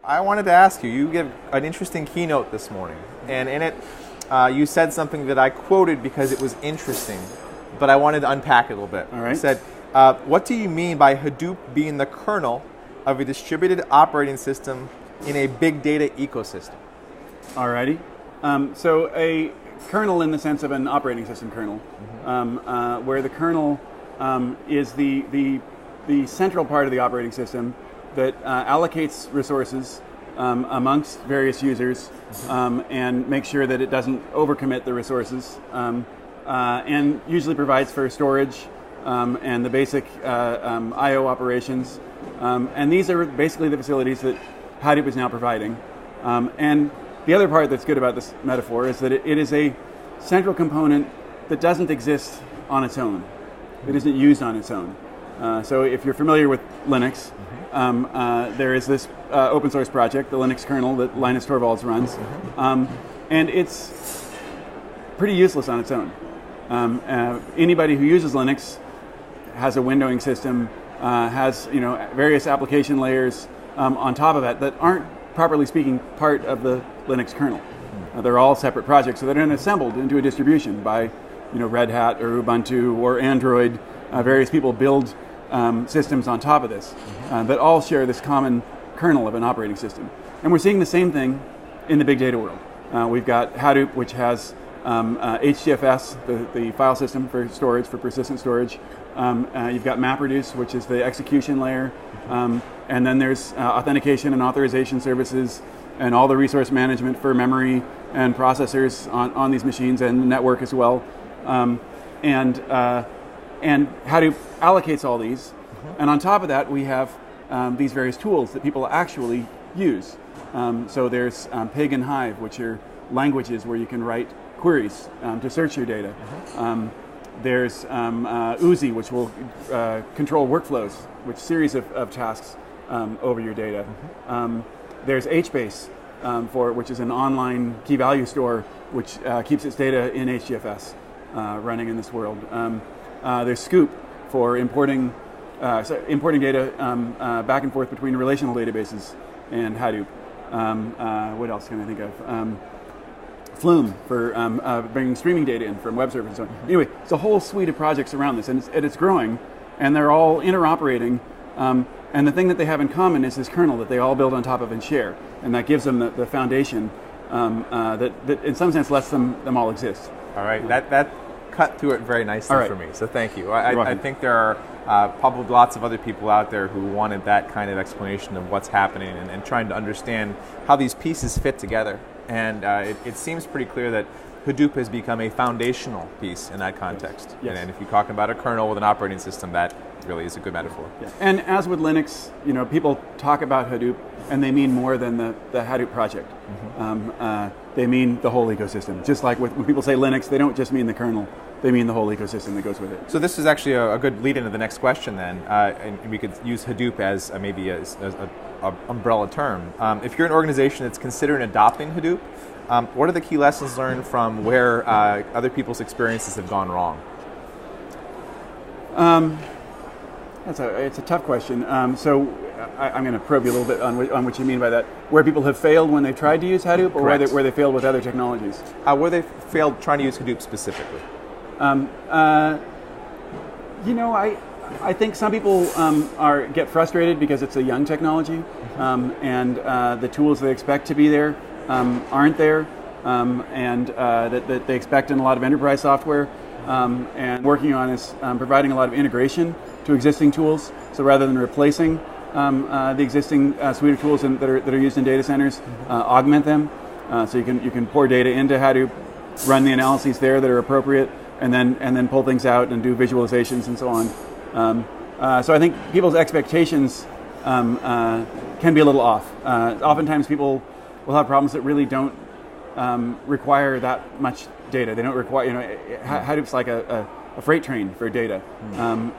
I wanted to ask you, you gave an interesting keynote this morning, and in it you said something that I quoted because it was interesting, but I wanted to unpack it a little bit. All right. You said, what do you mean by Hadoop being the kernel of a distributed operating system in a big data ecosystem? Alrighty. So a kernel in the sense of an operating system kernel, where the kernel is the central part of the operating system that allocates resources amongst various users and makes sure that it doesn't overcommit the resources, and usually provides for storage and the basic I/O operations. And these are basically the facilities that Hadoop is now providing. And the other part that's good about this metaphor is that it is a central component that doesn't exist on its own. It isn't used on its own. So if you're familiar with Linux, there is this open source project, the Linux kernel that Linus Torvalds runs, and it's pretty useless on its own. Anybody who uses Linux has a windowing system, has various application layers on top of that aren't, properly speaking, part of the Linux kernel. They're all separate projects, so they're then assembled into a distribution by Red Hat or Ubuntu or Android. Various people build systems on top of this that all share this common kernel of an operating system. And we're seeing the same thing in the big data world. We've got Hadoop, which has HDFS, the file system for storage, for persistent storage. You've got MapReduce, which is the execution layer. And then there's authentication and authorization services and all the resource management for memory and processors on these machines and the network as well. And Hadoop allocates all these. And on top of that, we have these various tools that people actually use. So there's Pig and Hive, which are languages where you can write queries to search your data. There's Uzi, which will control workflows, which series of tasks over your data. There's HBase, which is an online key value store, which keeps its data in HDFS running in this world. There's Scoop for importing data back and forth between relational databases and Hadoop. What else can I think of? Flume for bringing streaming data in from web servers and so on. Anyway, it's a whole suite of projects around this, and it's growing, and they're all interoperating. And the thing that they have in common is this kernel that they all build on top of and share, and that gives them the foundation that in some sense lets them all exist. All right, that cut through it very nicely for me, so thank you. I think there are probably lots of other people out there who wanted that kind of explanation of what's happening and trying to understand how these pieces fit together. And it seems pretty clear that Hadoop has become a foundational piece in that context. Yes. And if you're talking about a kernel with an operating system, that really is a good metaphor. Yeah. And as with Linux, people talk about Hadoop, and they mean more than the Hadoop project. They mean the whole ecosystem. Just like when people say Linux, they don't just mean the kernel. They mean the whole ecosystem that goes with it. So this is actually a good lead into the next question then. And we could use Hadoop as maybe as an umbrella term. If you're an organization that's considering adopting Hadoop, what are the key lessons learned from where other people's experiences have gone wrong? It's a tough question. So I'm going to probe you a little bit on what you mean by that. Where people have failed when they tried to use Hadoop, or where they failed with other technologies? Where they failed trying to use Hadoop specifically. I think some people get frustrated because it's a young technology, and the tools they expect to be there aren't there, and that they expect in a lot of enterprise software. And working on is providing a lot of integration to existing tools. So rather than replacing the existing suite of tools that are used in data centers, augment them. So you can pour data into Hadoop, run the analyses there that are appropriate, and then pull things out and do visualizations and so on. So I think people's expectations can be a little off. Oftentimes people will have problems that really don't require that much data. They don't require, Hadoop's like a freight train for data.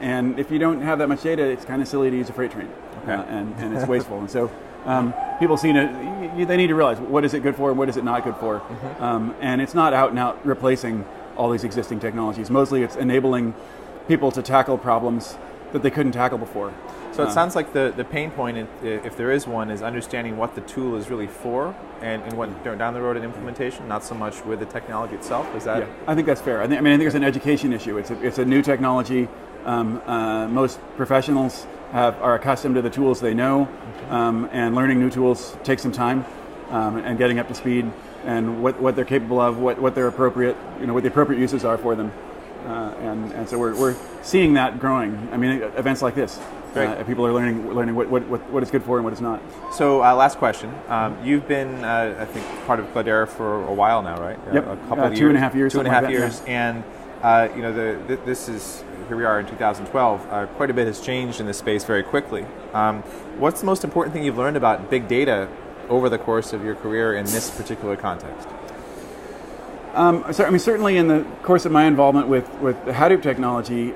And if you don't have that much data, it's kind of silly to use a freight train. And it's wasteful. And so people they need to realize what is it good for and what is it not good for. And it's not out and out replacing all these existing technologies. Mostly it's enabling people to tackle problems that they couldn't tackle before. So it sounds like the pain point, if there is one, is understanding what the tool is really for and what down the road in implementation, not so much with the technology itself. Is that? Yeah, I think that's fair. I think it's an education issue. It's a new technology. Most professionals are accustomed to the tools they know, and learning new tools takes some time, and getting up to speed and what they're capable of, what their appropriate, what the appropriate uses are for them. And so we're seeing that growing. I mean, events like this, people are learning what it's good for and what it's not. So last question. You've been, I think, part of Cloudera for a while now, right? Yep. A couple of years. 2.5 years. 2.5 years. Yeah. And this is, here we are in 2012. Quite a bit has changed in this space very quickly. What's the most important thing you've learned about big data over the course of your career in this particular context? Certainly in the course of my involvement with the Hadoop technology,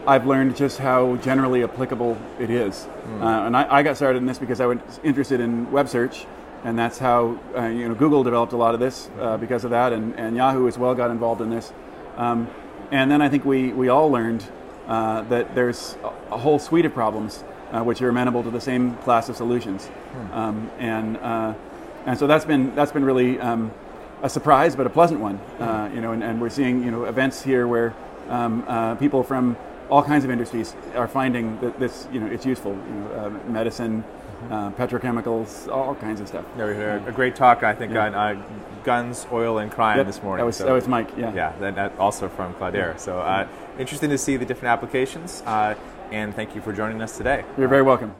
I've learned just how generally applicable it is. And I got started in this because I was interested in web search, and that's how Google developed a lot of this because of that, and Yahoo as well got involved in this. And then I think we all learned that there's a whole suite of problems which are amenable to the same class of solutions. And so that's been really a surprise, but a pleasant one. And we're seeing events here where people from all kinds of industries are finding that this it's useful. Medicine, petrochemicals, all kinds of stuff. Yeah, we had a great talk, I think, on guns, oil, and crime this morning. That was Mike. Yeah. Yeah, that also from Cloudera. So interesting to see the different applications. And thank you for joining us today. You're very welcome.